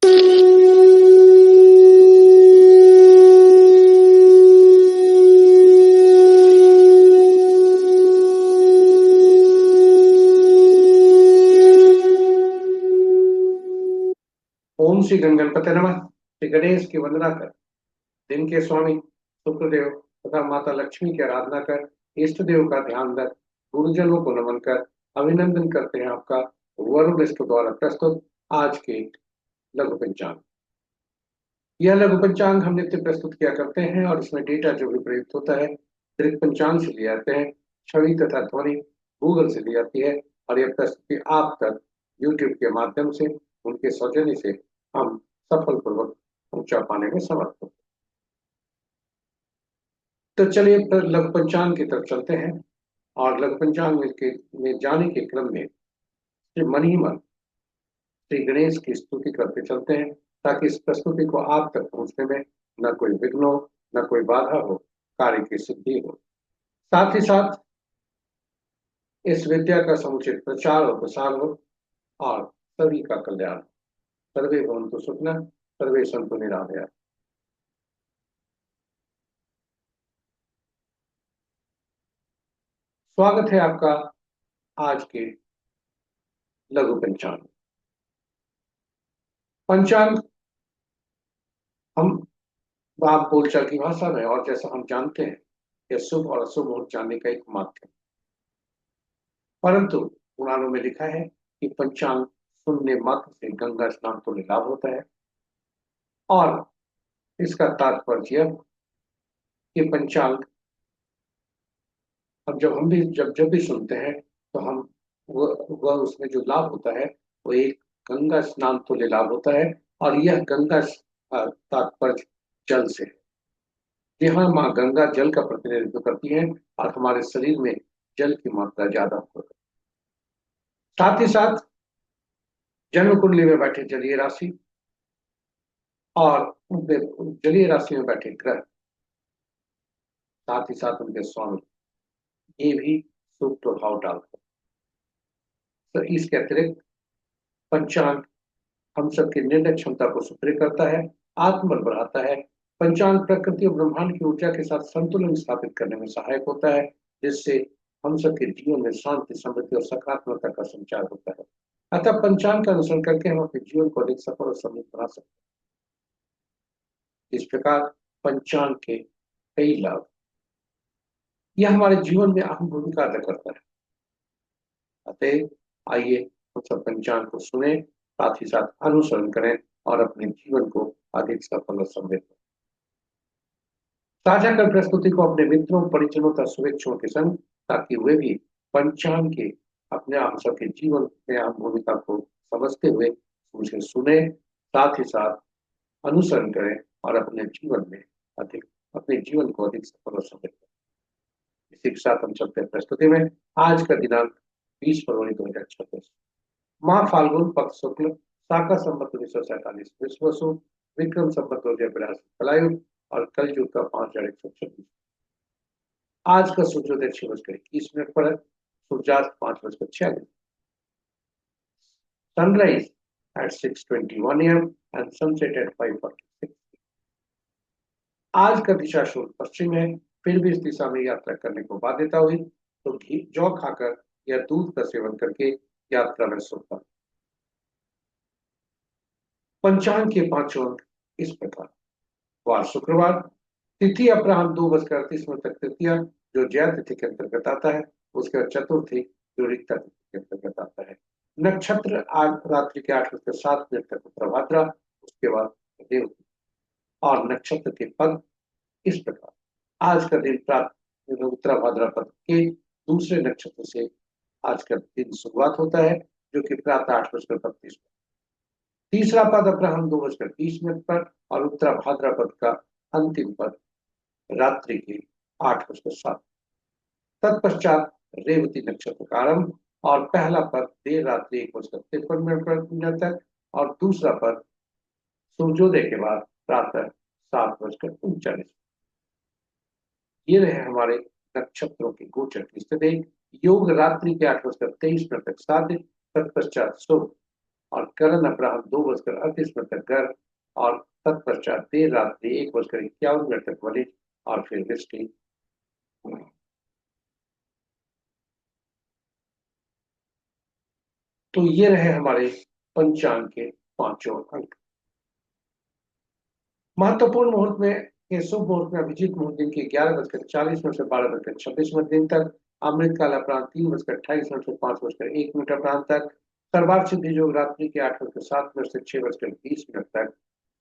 ओम श्री गणपति नमः। श्री गणेश की वंदना कर, दिन के स्वामी शुक्रदेव तथा माता लक्ष्मी की आराधना कर, इष्ट देव का ध्यान रख, गुरुजनों को नमन कर, अभिनंदन करते हैं आपका वरुण लिस्ट द्वारा प्रस्तुत आज के लघु पंचांग। यह लघु पंचांग हम नित्य प्रस्तुत किया करते हैं और इसमें डेटा जो भी प्रयुक्त होता है दृक पंचांग से लिए जाते हैं, छवि तथा ध्वनि गूगल से ली जाती है और यह प्रस्तुति आप तक यूट्यूब के माध्यम से उनके सौजन्य से हम सफलपूर्वक पहुंचा पाने में समर्थ होते हैं। तो चलिए फिर लघु पंचांग की तरफ चलते हैं और लघु पंचांग में जाने के क्रम में श्री मन ही मन श्री गणेश की स्तुति करते चलते हैं, ताकि इस प्रस्तुति को आप तक पहुंचने में न कोई विघ्न हो, न कोई बाधा हो, कार्य की सिद्धि हो। साथ ही साथ इस विद्या का समुचित प्रचार और प्रसार हो और सभी का कल्याण। सर्वे भवन्तु सुखिनः, सर्वे सन्तु निरामयाः। स्वागत है आपका आज के लघु पंचांग। पंचांग हम आप बोलचाल की भाषा में और जैसा हम जानते हैं यह शुभ और अशुभ मुहूर्त जानने का एक माध्यम, परंतु पुराणों में लिखा है कि पंचांग सुनने मात्र से गंगा स्नान तो लाभ होता है। और इसका तात्पर्य यह कि पंचांग अब जब हम भी जब जब भी सुनते हैं तो हम वह उसमें जो लाभ होता है वो एक गंगा स्नान तुल्य लाभ होता है। और यह गंगा तात्पर्य जल से है। जी हाँ, माँ गंगा जल का प्रतिनिधित्व करती है और हमारे शरीर में जल की मात्रा ज्यादा होती है। साथ ही साथ जन्म कुंडली में बैठे जलीय राशि और उनके जलीय राशि में बैठे ग्रह, साथ ही साथ उनके स्वामी, ये भी शुभ प्रभाव डालते हैं। तो इसके अतिरिक्त पंचांग हम सबकी निर्णय क्षमता को सुदृढ़ करता है, आत्मबल बढ़ाता है। पंचांग प्रकृति और ब्रह्मांड की ऊर्जा के साथ संतुलन स्थापित करने में सहायक होता है, जिससे हम सबके जीवन में शांति, समृद्धि और सकारात्मकता का संचार होता है। अतः पंचांग का अनुसरण करके हम अपने जीवन को अधिक सफल और समृद्ध बना सकते हैं। इस प्रकार पंचांग के कई लाभ, यह हमारे जीवन में अहम भूमिका अदा करता है। अतः आइए हम सब पंचांग को सुने, साथ ही साथ अनुसरण करें और अपने जीवन को अधिक सफल और समृद्ध साझा कर प्रस्तुति को अपने मित्रों, परिजनों तथा शुभेच्छुओं के संग, ताकि वे भी पंचांग के अपने आप सबके जीवन में अहम भूमिका को समझते हुए उसे सुने, साथ ही साथ अनुसरण करें और अपने जीवन को अधिक सफल और समृद्ध करें। इसी के साथ हम चलते हैं प्रस्तुति में। आज का दिनांक 20 फरवरी 2026, माह फाल्गुन पक्ष शुक्ल, शाका संवत 1947 विश्वसु, विक्रम संवत 2082 कलायुग और कलयुग का 5126। आज का सूर्योदय 6:21 पर है, सूर्यास्त 5:46, sunrise at 6:21 AM and sunset at 5:46। आज का दिशा शुभ पश्चिम है, फिर भी इस दिशा में यात्रा करने को बाध्यता हुई तो घी जौ खाकर या दूध का सेवन करके यात्रा में शुभ फल। पंचांग के पांचों अंक इस प्रकार। वार शुक्रवार, तिथि अपराह्न 2:38 तक तृतीया जो जया तिथि के अंतर्गत आता है, उसके बाद चतुर्थी जो रिक्ता तिथि के अंतर्गत आता है। नक्षत्र आज रात्रि के 8:07 तक उत्तराभाद्रा, उसके बाद रेवती। और नक्षत्र के पद इस प्रकार। आज का दिन प्रातः उत्तराभाद्रा पद के दूसरे नक्षत्र से आज का दिन शुरुआत होता है, जो कि प्रातः 8:32। तीसरा पद अपराह्न 2:30 पर और उत्तराभाद्रा पद का अंतिम पद रात्रि के 8:07। तत्पश्चात रेवती नक्षत्र का आरंभ और पहला पद देर रात्रि 1:53 तक और दूसरा पद सूर्योदय के बाद प्रातः 7:39। ये रहे हमारे नक्षत्रों के गोचर की स्थिति। योग रात्रि के 8:23 तक साध्य, तत्पश्चात शुभ और करण अपराह्न 2:38 तक गर्भ और तत्पश्चात देर रात्रि 1:51 तक वलिद और फिर वृष्टि। तो ये रहे हमारे पंचांग के पांचों अंक। महत्वपूर्ण मुहूर्त में के शुभ मुहूर्त में अभिजीत मुहूर्त दिन के 11:40 से 12:26 दिन तक, अमृत काल अपराह्न 3:28 से 5:01 अपराह्न तक, सर्वार्थ सिद्धि योग रात्रि के 8:07 से 6:20 तक,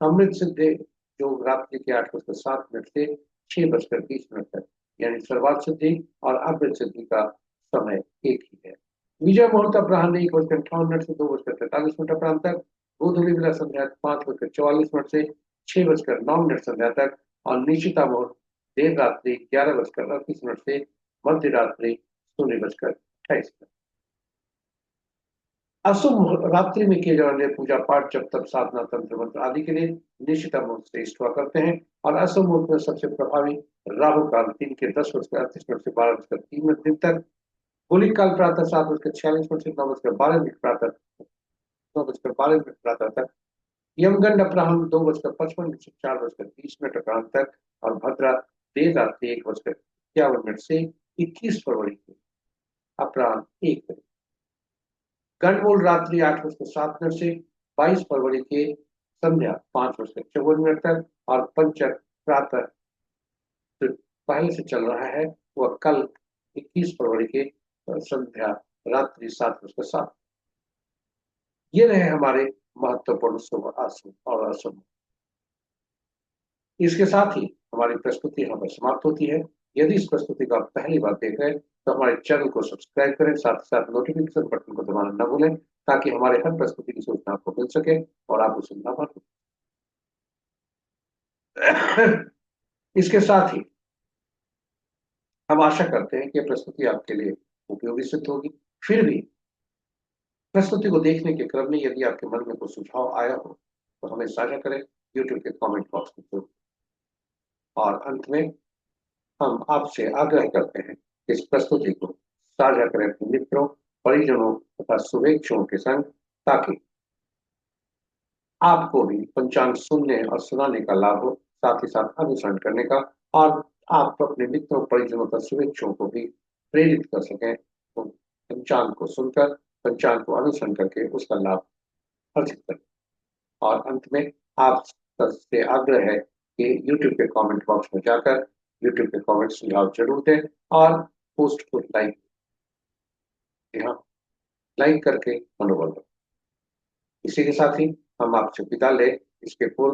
अमृत सिद्धि योग रात्रि के 8:07 से 6:20 तक, यानी सर्वार्थ सिद्धि और अमृत सिद्धि का समय एक ही है। विजय मुहूर्त अपराह्न 1:58 से 2:43 अपराह्न तक, गोधूली बेला संध्या 5:44 से 6:09 संध्या तक, और निशिता मुहूर्त देर रात्रि 11:38 से मध्य रात्रि 0:28। अशुभ रात्रि में किए जाने वाले पूजा पाठ, जब तक साधना, तंत्र मंत्र आदि के लिए निशिता मुहूर्त से इष्टवा करते हैं। और अशुभ मुहूर्त में सबसे प्रभावी राहु काल दिन के 10:38 से 12:03 तक, गुलिक काल प्रातः 7:46 से 9:12 प्रातः 9:12 प्रातः तक, यमगंड अपराह्न 2:55 से 4:20 अपराह्न तक, और भद्रा देर रात्रि 1:51 से 21 फरवरी के अपराह्न 1 बजे। गंडमूल रात्रि 8:07 से 22 फरवरी के संध्या 5:54 तक, और पंचक प्रातः जो पहले से चल रहा है वह कल 21 फरवरी के संध्या रात्रि 7:07। ये रहे हमारे महत्वपूर्ण शुभ अशुभ और अशुभ। इसके साथ ही हमारी प्रस्तुति यहाँ पर समाप्त होती है। यदि इस प्रस्तुति को आप पहली बार देख रहे हैं तो हमारे चैनल को सब्सक्राइब करें, साथ ही साथ नोटिफिकेशन बटन को दबाना न भूलें, ताकि हमारे हर प्रस्तुति की सूचना आपको मिल सके और आप उसे न भूलें। इसके साथ ही हम आशा करते हैं कि यह प्रस्तुति आपके लिए उपयोगी सिद्ध होगी। फिर भी प्रस्तुति को देखने के क्रम में यदि आपके मन में कोई सुझाव आया हो तो हमें साझा करें यूट्यूब के कमेंट बॉक्स में। और अंत में हम आपसे आग्रह करते हैं कि इस प्रस्तुति को साझा करें अपने मित्रों, परिजनों तथा शुभेच्छुओं के संग, ताकि आपको भी पंचांग सुनने और सुनाने का लाभ हो, साथ ही साथ अनुसरण करने का, और आप अपने मित्रों, परिजनों तथा शुभेच्छुओं को भी प्रेरित कर सकें तो पंचांग को सुनकर, पंचांग को अनुसरण करके उसका लाभ अर्जित करें। और अंत में आप सबसे आग्रह है कि यूट्यूब के कमेंट बॉक्स में जाकर यूट्यूब के कमेंट सुझाव जरूर दें और पोस्ट को लाइक, यहाँ लाइक करके मनोबल दें। इसी के साथ ही हम आपसे विदा ले इसके पूर्व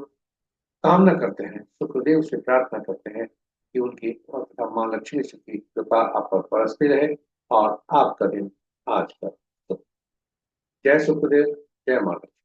कामना करते हैं, शुक्रदेव से प्रार्थना करते हैं कि उनकी तथा मां लक्ष्मी जी की कृपा आप पर बरसती रहे और आपका दिन आज का। जय शुक्रदेव, जय मां लक्ष्मी।